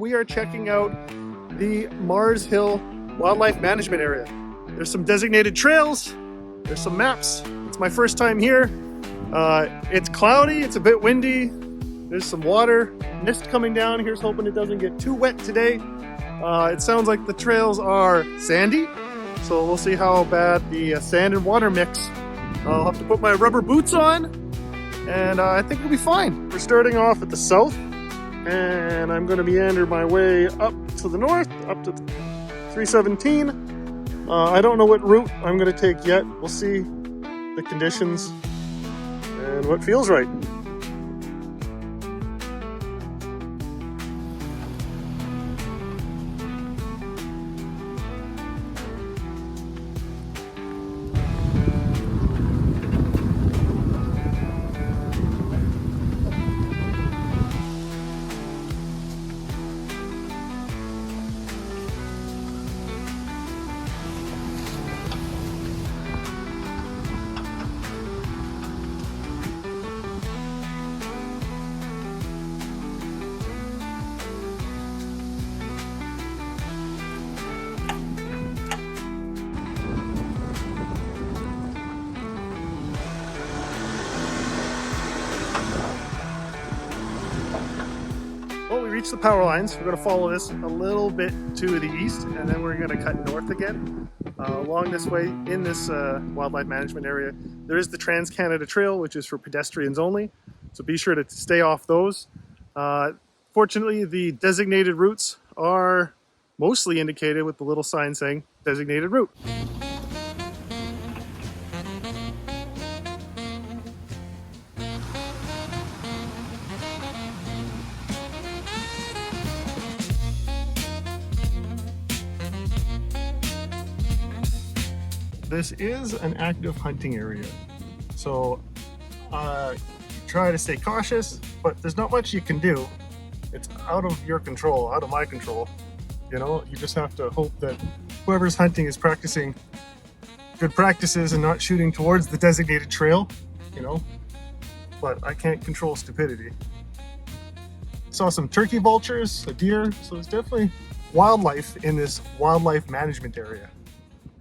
we are checking out the Mars Hill Wildlife Management Area. There's some designated trails, there's some maps. It's my first time here. It's cloudy, it's a bit windy, there's some water, mist coming down. Here's hoping it doesn't get too wet today. It sounds like the trails are sandy, so we'll see how bad the sand and water mix. I'll have to put my rubber boots on, and I think we'll be fine. We're starting off at the south, and I'm going to meander my way up to the north, up to 317. I don't know what route I'm going to take yet. We'll see the conditions and what feels right. Well, we reached the power lines. We're going to follow this a little bit to the east, and then we're going to cut north again. Along this way, in this wildlife management area, there is the Trans-Canada Trail, which is for pedestrians only. So be sure to stay off those. Fortunately, the designated routes are mostly indicated with the little sign saying designated route. This is an active hunting area, so try to stay cautious, but there's not much you can do. It's out of your control, out of my control. You know, you just have to hope that whoever's hunting is practicing good practices and not shooting towards the designated trail, you know, but I can't control stupidity. Saw some turkey vultures, a deer, so there's definitely wildlife in this wildlife management area.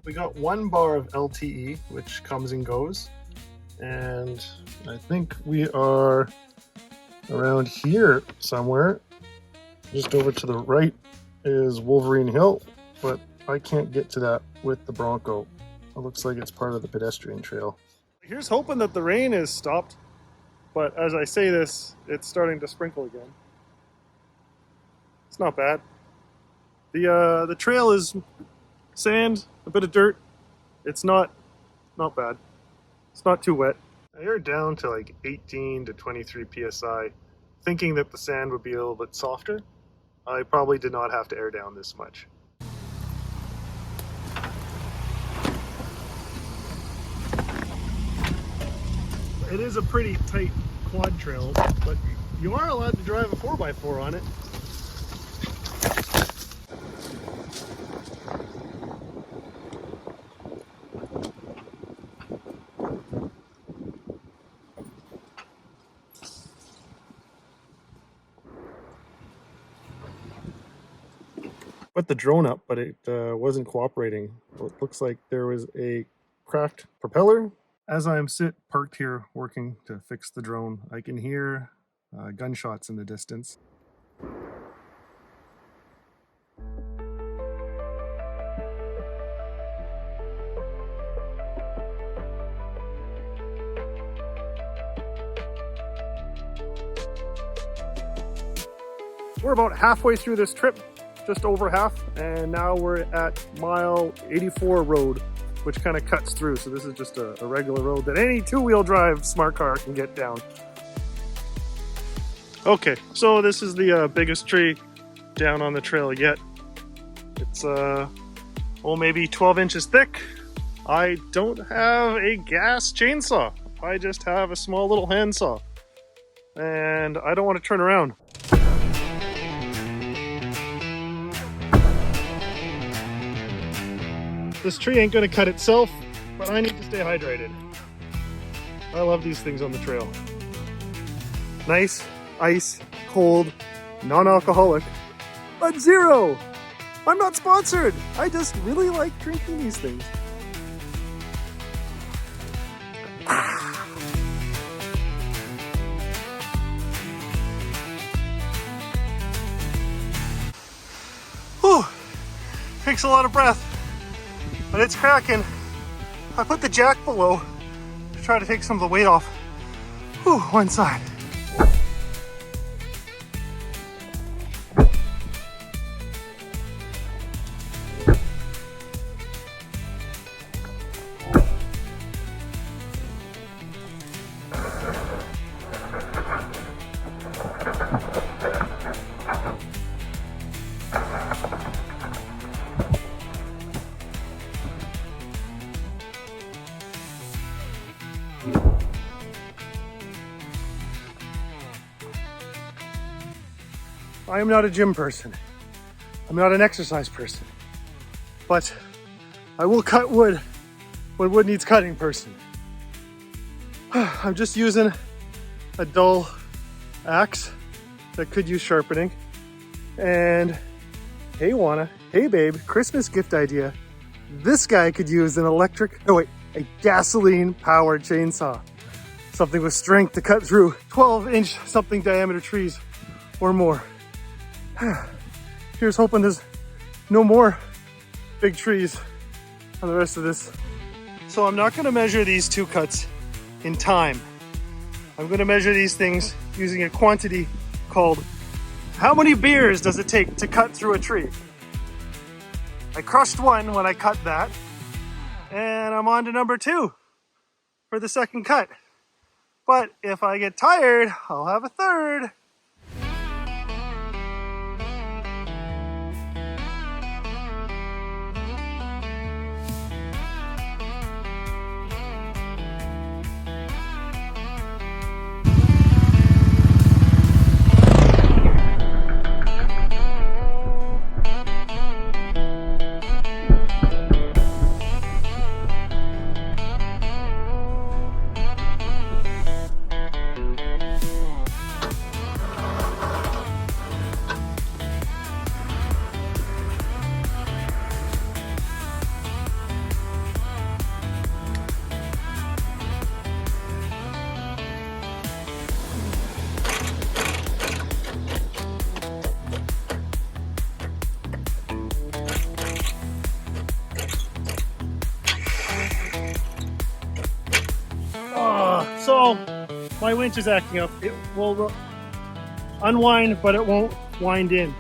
We got 1 bar of LTE, which comes and goes, and I think we are around here somewhere. Just over to the right is Wolverine Hill, but I can't get to that with the Bronco. It looks like it's part of the pedestrian trail. Here's hoping that the rain is stopped, but as I say this, it's starting to sprinkle again. It's not bad. The trail is sand, a bit of dirt. It's not bad. It's not too wet. I aired down to like 18 to 23 psi, thinking that the sand would be a little bit softer. I probably did not have to air down this much. It is a pretty tight quad trail, but you are allowed to drive a 4x4 on it. Put the drone up, but it wasn't cooperating. It looks like there was a cracked propeller. As I'm parked here working to fix the drone, I can hear gunshots in the distance. We're about halfway through this trip, just over half, and now we're at mile 84 road, which kind of cuts through. So this is just a regular road that any two-wheel drive smart car can get down. Okay, so this is the biggest tree down on the trail yet. It's maybe 12 inches thick. I don't have a gas chainsaw. I just have a small little handsaw, and I don't want to turn around. This tree ain't gonna cut itself, but I need to stay hydrated. I love these things on the trail. Nice, ice, cold, non-alcoholic. A 0. I'm not sponsored. I just really like drinking these things. Whew. Takes a lot of breath, but it's cracking. I put the jack below to try to take some of the weight off. Whew, one side. I am not a gym person. I'm not an exercise person. But I will cut wood when wood needs cutting person. I'm just using a dull axe that could use sharpening. And hey Juana, hey babe, Christmas gift idea. This guy could use a gasoline powered chainsaw. Something with strength to cut through 12-inch something diameter trees or more. Here's hoping there's no more big trees on the rest of this. So I'm not going to measure these 2 cuts in time. I'm going to measure these things using a quantity called how many beers does it take to cut through a tree? I crushed 1 when I cut that, and I'm on to number 2 for the second cut. But if I get tired, I'll have a third. So my winch is acting up. It will unwind, but it won't wind in.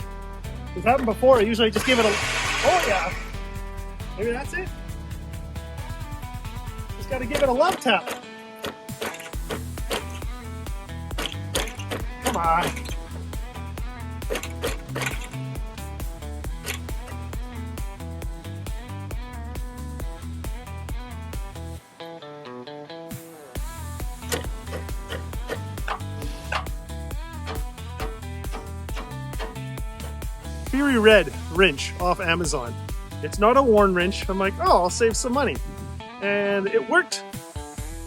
It's happened before. I usually just give it a, oh yeah, maybe that's it. Just got to give it a love tap. Come on. Fury Red wrench off Amazon. It's not a worn wrench. I'm like, oh, I'll save some money. And it worked,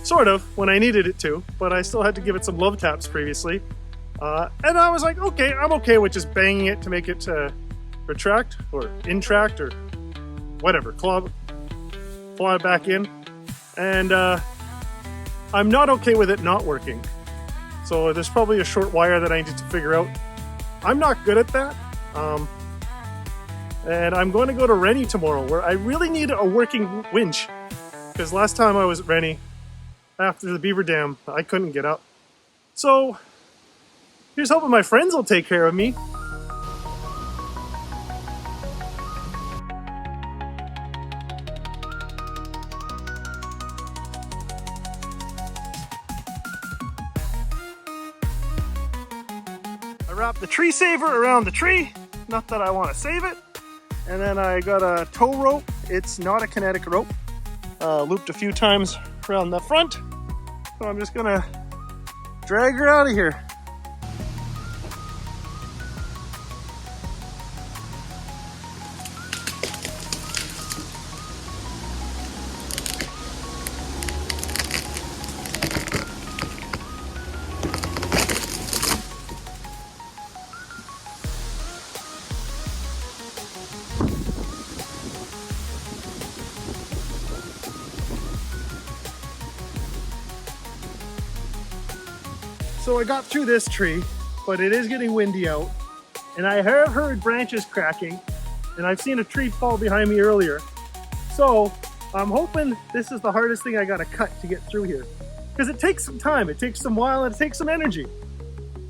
sort of, when I needed it to, but I still had to give it some love taps previously. And I was like, okay, I'm okay with just banging it to make it retract or intract or whatever, claw it back in. And I'm not okay with it not working. So there's probably a short wire that I need to figure out. I'm not good at that. And I'm going to go to Rennie tomorrow, where I really need a working winch. Because last time I was at Rennie, after the beaver dam, I couldn't get up. So here's hoping my friends will take care of me. I wrapped the tree saver around the tree. Not that I want to save it. And then I got a tow rope. It's not a kinetic rope. Looped a few times around the front. So I'm just gonna drag her out of here. So I got through this tree, but it is getting windy out, and I have heard branches cracking, and I've seen a tree fall behind me earlier. So I'm hoping this is the hardest thing I gotta cut to get through here, because it takes some time, it takes some while, and it takes some energy.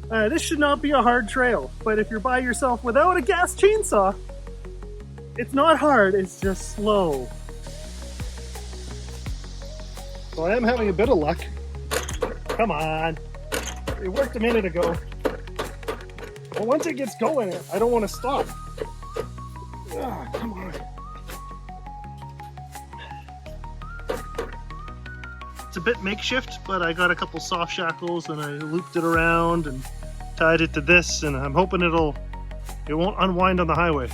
This should not be a hard trail, but if you're by yourself without a gas chainsaw, it's not hard, it's just slow. So I am having a bit of luck. Come on. It worked a minute ago. But once it gets going, I don't want to stop. Ah, come on. It's a bit makeshift, but I got a couple soft shackles and I looped it around and tied it to this, and I'm hoping it won't unwind on the highway.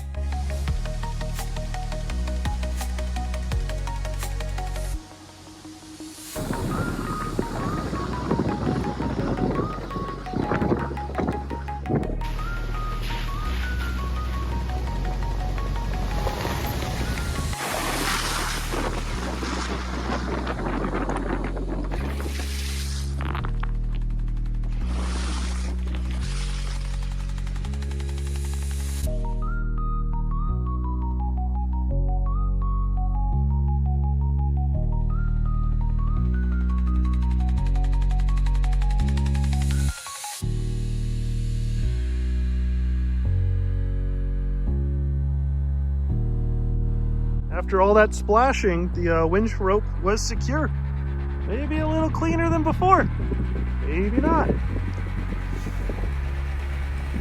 After all that splashing, the winch rope was secure. Maybe a little cleaner than before. Maybe not.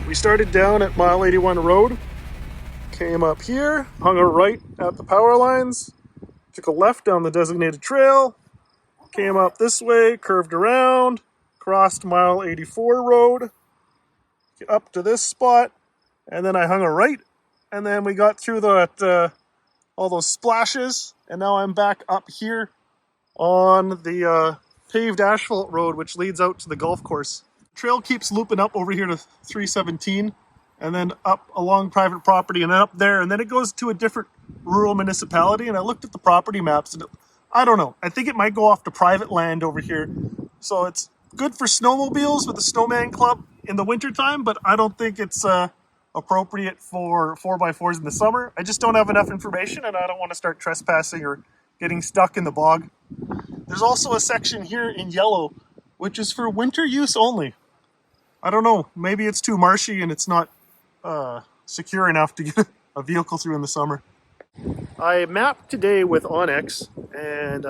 We started down at mile 81 road, came up here, hung a right at the power lines, took a left down the designated trail, came up this way, curved around, crossed mile 84 road, up to this spot, and then I hung a right, and then we got through all those splashes, and now I'm back up here on the paved asphalt road, which leads out to the golf course. The trail keeps looping up over here to 317, and then up along private property, and then up there, and then it goes to a different rural municipality. And I looked at the property maps, and I don't know, I think it might go off to private land over here. So it's good for snowmobiles with the snowman club in the wintertime, but I don't think it's appropriate for 4x4s in the summer. I just don't have enough information, and I don't want to start trespassing or getting stuck in the bog. There's also a section here in yellow, which is for winter use only. I don't know, maybe it's too marshy and it's not secure enough to get a vehicle through in the summer. I mapped today with OnX, and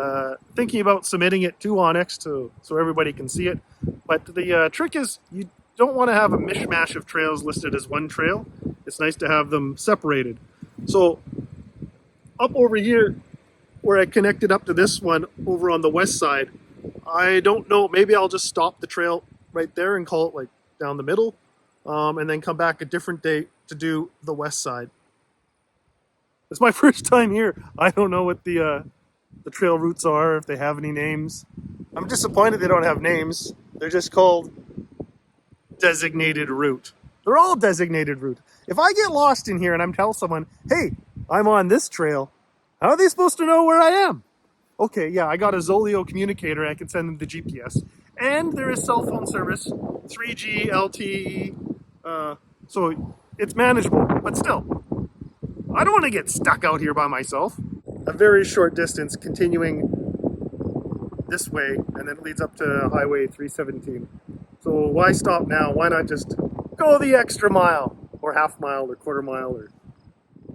thinking about submitting it to OnX so everybody can see it. But the trick is, you don't want to have a mishmash of trails listed as one trail. It's nice to have them separated. So up over here, where I connected up to this one over on the west side, I don't know, maybe I'll just stop the trail right there and call it like down the middle, and then come back a different day to do the west side. It's my first time here. I don't know what the trail routes are, if they have any names. I'm disappointed they don't have names. They're just called designated route. They're all designated route. If I get lost in here and I'm tell someone, hey, I'm on this trail, how are they supposed to know where I am? Okay, yeah, I got a Zoleo communicator. I can send them the GPS. And there is cell phone service, 3G, LTE, so it's manageable, but still, I don't want to get stuck out here by myself. A very short distance continuing this way, and then it leads up to Highway 317. So why stop now? Why not just go the extra mile, or half mile, or quarter mile, or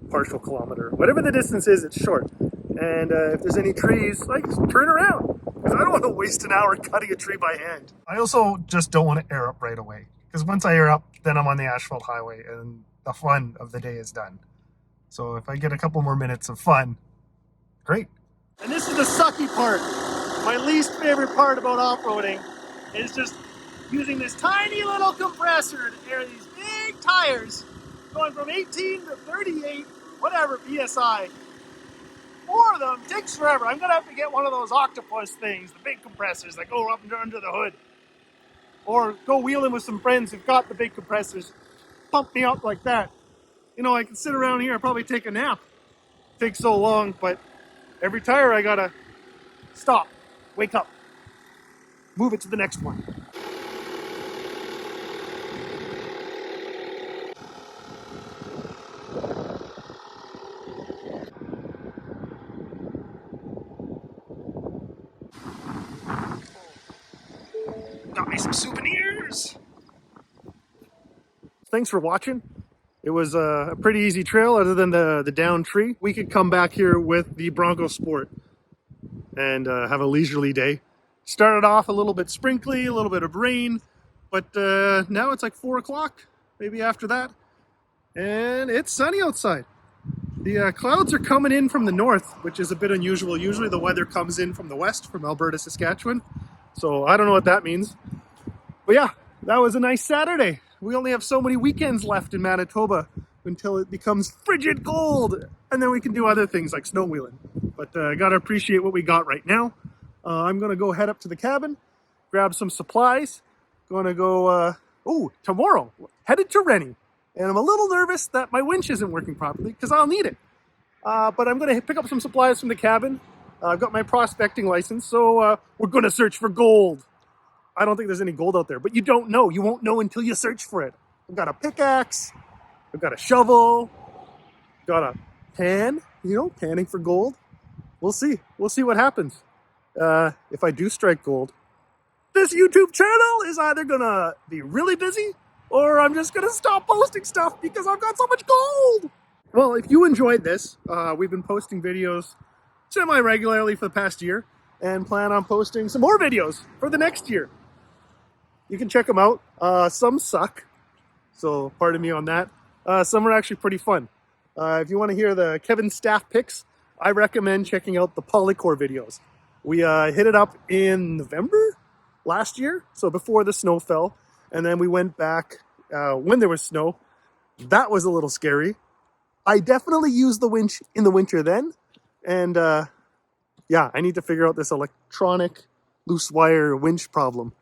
partial kilometer? Whatever the distance is, it's short. And if there's any trees, like, turn around, because I don't want to waste an hour cutting a tree by hand. I also just don't want to air up right away, because once I air up, then I'm on the asphalt highway, and the fun of the day is done. So if I get a couple more minutes of fun, great. And this is the sucky part. My least favorite part about off-roading is just using this tiny little compressor to air these big tires going from 18 to 38, whatever, PSI. 4 of them takes forever. I'm going to have to get one of those octopus things, the big compressors that go up under the hood. Or go wheeling with some friends who've got the big compressors. Pump me up like that. You know, I can sit around here and probably take a nap. It takes so long, but every tire I gotta stop, wake up, move it to the next one. me some souvenirs. Thanks for watching. It was a pretty easy trail other than the down tree. We could come back here with the Bronco Sport and have a leisurely day. Started off a little bit sprinkly, a little bit of rain, but now it's like 4 o'clock, maybe after that, and it's sunny outside. The clouds are coming in from the north, which is a bit unusual. Usually the weather comes in from the west, from Alberta, Saskatchewan. So I don't know what that means. But yeah, that was a nice Saturday. We only have so many weekends left in Manitoba until it becomes frigid cold. And then we can do other things like snow wheeling. But I gotta appreciate what we got right now. I'm gonna go head up to the cabin, grab some supplies. Gonna go, tomorrow, headed to Rennie. And I'm a little nervous that my winch isn't working properly because I'll need it. But I'm going to pick up some supplies from the cabin. I've got my prospecting license, so we're going to search for gold. I don't think there's any gold out there, but you don't know. You won't know until you search for it. I've got a pickaxe. I've got a shovel. Got a pan, panning for gold. We'll see. We'll see what happens. If I do strike gold, this YouTube channel is either going to be really busy or I'm just gonna stop posting stuff because I've got so much gold. Well, if you enjoyed this, we've been posting videos semi-regularly for the past year and plan on posting some more videos for the next year. You can check them out. Some suck, so pardon me on that. Some are actually pretty fun. If you want to hear the Kevin Staff picks, I recommend checking out the Polycore videos. We hit it up in November last year, so before the snow fell. And then we went back when there was snow. That was a little scary. I definitely used the winch in the winter then. And yeah, I need to figure out this electronic loose wire winch problem.